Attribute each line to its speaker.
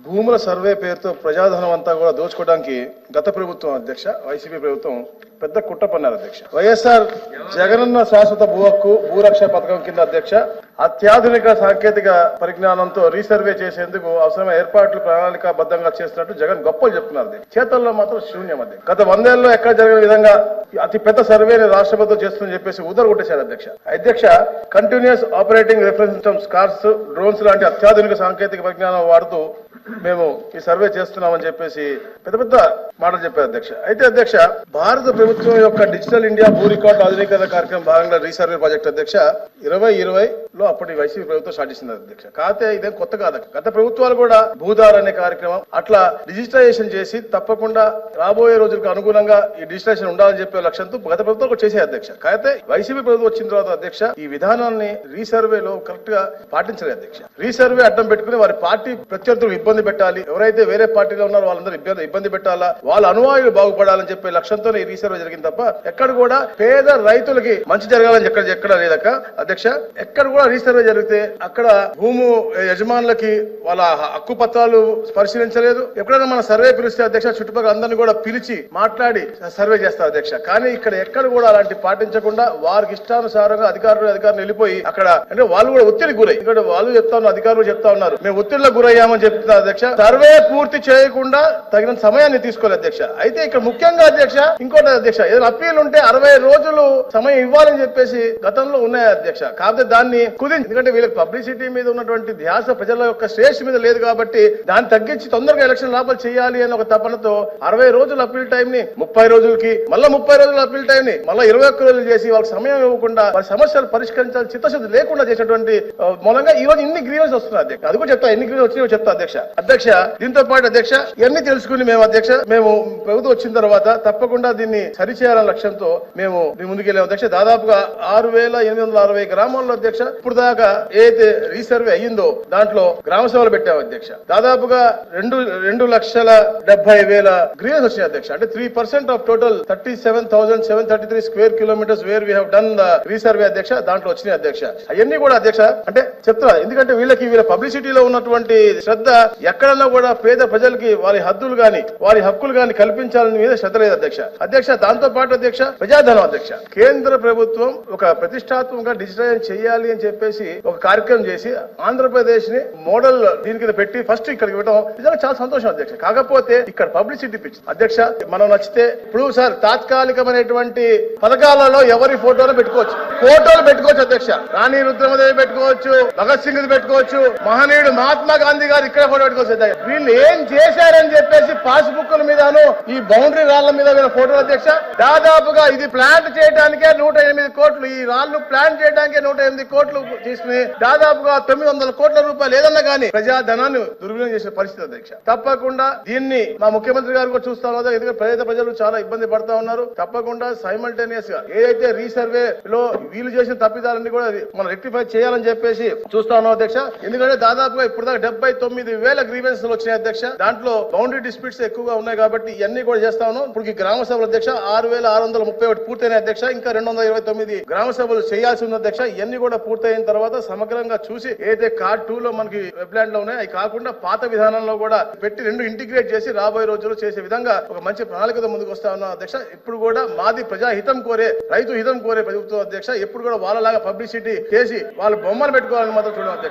Speaker 1: భూముల సర్వే పేరుతో ప్రజాధనం అంతా కూడా దోచుకోవడానికి గత ప్రభుత్వం అధ్యక్ష వైసీపీ ప్రభుత్వం పెద్ద కుట్ర పన్నారు అధ్యక్ష. వైఎస్ఆర్ జగనన్న శాశ్వత భూ హక్కు భూరక్ష పథకం కింద అధ్యక్ష అత్యాధునిక సాంకేతిక పరిజ్ఞానంతో రీసర్వే చేసేందుకు అవసరమైన ఏర్పాట్లు ప్రణాళికాబద్ధంగా చేస్తున్నట్టు జగన్ గొప్పలు చెప్తున్నారు. చేతల్లో మాత్రం శూన్యం అధ్యక్ష. గత 100 ఏళ్లలో ఎక్కడ జరిగిన విధంగా అతి పెద్ద సర్వేని రాష్ట్ర ప్రభుత్వం చేస్తుందని చెప్పేసి కొట్టేశారు అధ్యక్ష. అధ్యక్ష continuous operating reference systems, cars, drones లాంటి అత్యాధునిక సాంకేతిక పరిజ్ఞానం వాడుతూ మేము ఈ సర్వే చేస్తున్నామని చెప్పేసి పెద్ద పెద్ద మాటలు చెప్పారు అధ్యక్ష. అయితే అధ్యక్ష భారత ప్రభుత్వం యొక్క డిజిటల్ ఇండియా భూ రికార్డు ఆధునీకరణ కార్యక్రమం భాగంగా రీసర్వే ప్రాజెక్ట్ అధ్యక్ష 2020లో అప్పటి వైసీపీ ప్రభుత్వం స్టార్ట్ చేసింది అధ్యక్ష. కాకపోతే ఇదేం కొత్త కాదు. గత ప్రభుత్వాలు కూడా భూధార్ అనే కార్యక్రమం అట్లా డిజిటలైజేషన్ చేసి తప్పకుండా రాబోయే రోజులకు అనుగుణంగా ఈ డిజిటలైజేషన్ ఉండాలని చెప్పే లక్ష్యంతో గత ప్రభుత్వం కూడా చేసే అధ్యక్ష. కాకపోతే వైసీపీ ప్రభుత్వం వచ్చిన తర్వాత అధ్యక్ష ఈ విధానాన్ని రీసర్వేలో కరెక్ట్ గా పాటించలేదు అధ్యక్ష. రీసర్వే అడ్డం పెట్టుకుని వారి పార్టీ ప్రత్యర్థులు ఇబ్బంది పెట్టాలి, ఎవరైతే వేరే పార్టీలో ఉన్నారో వాళ్ళందరూ ఇబ్బంది పెట్టాలా, వాళ్ళ అనుయాయులు బాగుపడాలని చెప్పే లక్ష్యంతో ఈ రీసర్వే జరిగింది తప్ప ఎక్కడ కూడా పేద రైతులకి మంచి జరగాలని ఎక్కడ లేదక్క అధ్యక్ష. ఎక్కడ కూడా రీసర్వే జరిగితే అక్కడ భూము యజమానులకి వాళ్ళ హక్కు పత్రాలు పరిశీలించలేదు. ఎప్పుడైనా మన సర్వే పిలిస్తే అధ్యక్ష చుట్టుపక్కల అందరినీ కూడా పిలిచి మాట్లాడి సర్వే చేస్తారు అధ్యక్ష. కానీ ఇక్కడ ఎక్కడ కూడా అలాంటి పాటించకుండా వారికి ఇష్టానుసారంగా అధికారులు వెళ్ళిపోయి అక్కడ అంటే వాళ్ళు కూడా ఒత్తిడికి గురై, ఎందుకంటే వాళ్ళు చెప్తా ఉన్నారు, అధికారులు చెప్తా ఉన్నారు మేము ఒత్తిడిలో గురయ్యామని చెప్తున్నారు అధ్యక్ష. సర్వే పూర్తి చేయకుండా తగిన సమయాన్ని తీసుకోవాలి అధ్యక్ష. అయితే ఇక్కడ ముఖ్యంగా అధ్యక్ష ఇంకోటి అధ్యక్ష, ఏదైనా అప్పీల్ ఉంటే 60 రోజులు సమయం ఇవ్వాలని చెప్పేసి గతంలో ఉన్నాయి అధ్యక్ష. కాకపోతే దాన్ని కుదించి, ఎందుకంటే వీళ్ళకి పబ్లిసిటీ మీద ఉన్నటువంటి ధ్యాస ప్రజల యొక్క శ్రేష్ఠ మీద లేదు కాబట్టి దాన్ని తగ్గించి తొందరగా ఎలక్షన్ లోపల చేయాలి అని ఒక తపనతో 60 రోజుల అప్పీల్ టైం ని 30 రోజులకి, మళ్ళీ 30 రోజుల అప్పీల్ టైం ని మళ్ళీ 21 రోజులు చేసి వాళ్ళకి సమయం ఇవ్వకుండా వారి సమస్యలు పరిష్కరించాలి చిత్తశుద్ధి లేకుండా చేసినటువంటి మూలంగా ఈ రోజు ఇన్ని గ్రీవెన్స్ వస్తున్నాయి అధ్యక్ష. అది కూడా చెప్తా, ఎన్ని గ్రీవెన్స్ వచ్చినాయో చెప్తా అధ్యక్ష. అధ్యక్ష దీంతో పాటు అధ్యక్ష ఇవన్నీ తెలుసుకుని మేము ప్రభుత్వం వచ్చిన తర్వాత తప్పకుండా దీన్ని సరిచేయాలనే లక్ష్యంతో మేము ముందుకెళ్ళాము అధ్యక్ష. దాదాపుగా 6,860 గ్రామాల్లో అధ్యక్ష ఇప్పుడు దాకా ఏదైతే రీసర్వే అయ్యిందో దాంట్లో గ్రామ సభలు పెట్టాము అధ్యక్ష. దాదాపుగా 2,70,000 గ్రీవెన్స్ వచ్చినాయి అధ్యక్ష. అంటే 3% of total 37,733 square kilometres where we have done the resurvey అధ్యక్ష. దాంట్లో వచ్చినాయి అధ్యక్ష. అవన్నీ కూడా అధ్యక్ష అంటే చెప్తున్నా, ఎందుకంటే వీళ్ళ పబ్లిసిటీలో ఉన్నటువంటి శ్రద్ధ ఎక్కడన్నా కూడా పేద ప్రజలకి వారి హద్దులు గాని వారి హక్కులు గాని కల్పించాలని మీద శ్రద్ధ లేదు అధ్యక్ష. దాంతో పాటు అధ్యక్ష ప్రజాధనం అధ్యక్ష కేంద్ర ప్రభుత్వం ఒక ప్రతిష్టాత్మకంగా డిజిటలైజ్ చేయాలి అని చెప్పేసి ఒక కార్యక్రమం చేసి ఆంధ్రప్రదేశ్ ని మోడల్ దీని కింద పెట్టి ఫస్ట్ ఇక్కడికి ఇవ్వడం నిజంగా చాలా సంతోషం అధ్యక్ష. కాకపోతే ఇక్కడ పబ్లిసిటీ పిచ్చి అధ్యక్ష. మనం నచ్చితే ఇప్పుడు సార్ తాత్కాలికమైనటువంటి పథకాలలో ఎవరి ఫోటోలు పెట్టుకోవచ్చు అధ్యక్ష. రాణి రుద్రమదేవి పెట్టుకోవచ్చు, భగత్ సింగ్ పెట్టుకోవచ్చు, మహనీయుడు మహాత్మా గాంధీ గారు ఇక్కడ ఫోటో పెట్టుకోవచ్చు అధ్యక్ష. వీళ్ళు ఏం చేశారని చెప్పేసి పాస్బుక్ల మీదను ఈ బౌండరీ రాళ్ల మీద ఫోటోలు అధ్యక్ష. దాదాపుగా ఇది ప్లాంట్ చేయడానికే 108 కోట్లు, ఈ రాళ్లు ప్లాంట్ చేయడానికే 108 కోట్లు తీసుకుని దాదాపుగా 900 కోట్ల రూపాయలు ఏదన్నా కానీ ప్రజాధనాన్ని దుర్వినియోగం చేసే పరిస్థితి అధ్యక్ష. తప్పకుండా దీన్ని మా ముఖ్యమంత్రి గారు కూడా చూస్తా ఉన్నారు, ఎందుకంటే పేద ప్రజలు చాలా ఇబ్బంది పడతా ఉన్నారు. తప్పకుండా సైమల్టేనియస్ గా ఏదైతే రీసర్వే లో వీళ్ళు చేసిన తప్పిదాలన్నీ కూడా మనం రెక్టిఫై చేయాలని చెప్పేసి చూస్తా ఉన్నాం అధ్యక్ష. ఎందుకంటే దాదాపుగా ఇప్పుడు దాకా 79,000 గ్రీవెన్స్ వచ్చినాయి అధ్యక్ష. దాంట్లో బౌండరీ డిస్ప్యూట్స్ ఎక్కువగా ఉన్నాయి కాబట్టి ఇవన్నీ కూడా చేస్తా ఉన్నాం. ఇప్పుడు గ్రామ సభలు అధ్యక్ష 6,631 పూర్తయినాయి అధ్యక్ష. ఇంకా 229 గ్రామ సభలు చేయాల్సి ఉంది అధ్యక్ష. ఇవన్నీ కూడా పూర్తయిన తర్వాత సమగ్రంగా చూసి ఏదైతే కార్డ్ 2 లో మనకి వెబ్లాండ్ లో ఉన్నాయి అవి కాకుండా పాత విధానంలో కూడా పెట్టి 2 ఇంటిగ్రేట్ చేసి రాబోయే రోజుల్లో చేసే విధంగా ఒక మంచి ప్రణాళికతో ముందుకు వస్తా ఉన్నాం అధ్యక్ష. ఇప్పుడు కూడా మాది ప్రజా హితం కోరే, రైతు హితం కోరే ప్రభుత్వం అధ్యక్ష. ఎప్పుడు కూడా వాళ్ళలాగా పబ్లిసిటీ చేసి వాళ్ళ బొమ్మలు పెట్టుకోవాలని మాత్రం చూడడం అధ్యక్ష.